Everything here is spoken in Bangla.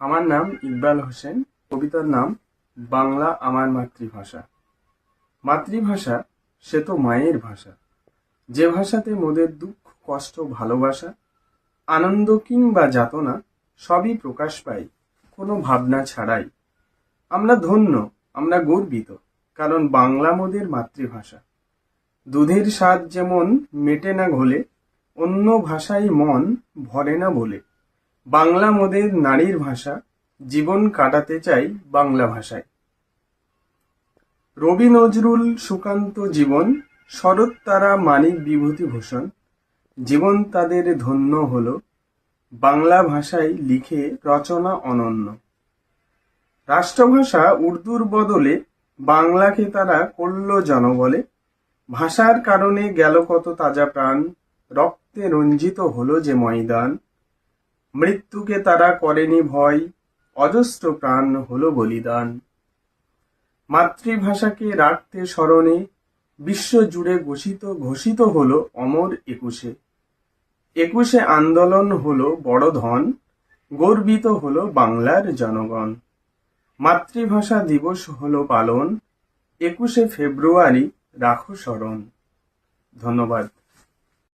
আমার নাম ইকবাল হোসেন। কবিতার নাম বাংলা আমার মাতৃভাষা। মাতৃভাষা সে তো মায়ের ভাষা, যে ভাষাতে মোদের দুঃখ কষ্ট ভালোবাসা আনন্দ কিংবা যাতনা সবই প্রকাশ পায় কোনো ভাবনা ছাড়াই। আমরা ধন্য, আমরা গর্বিত, কারণ বাংলা মোদের মাতৃভাষা। দুধের স্বাদ যেমন মেটে না ঘোলে, অন্য ভাষায় মন ভরে না বলে। বাংলা মোদের নারীর ভাষা, জীবন কাটাতে চাই বাংলা ভাষায়। রবি নজরুল সুকান্ত জীবন, শরৎ তারা মানিক বিভূতিভূষণ, জীবন তাদের ধন্য হলো, বাংলা ভাষায় লিখে রচনা অনন্য। রাষ্ট্রভাষা উর্দুর বদলে বাংলাকে তারা করল জনবলে। ভাষার কারণে গেল কত তাজা প্রাণ, রক্তে রঞ্জিত হলো যে ময়দান। মৃত্যুকে তারা করেনি ভয়, অজস্র প্রাণ হলো বলিদান। মাতৃভাষাকে রাখতে স্মরণে বিশ্ব জুড়ে ঘোষিত হলো অমর একুশে। একুশে আন্দোলন হলো বড় ধন, গর্বিত হলো বাংলার জনগণ। মাতৃভাষা দিবস হলো পালন, 21শে ফেব্রুয়ারি রাখো স্মরণ। ধন্যবাদ।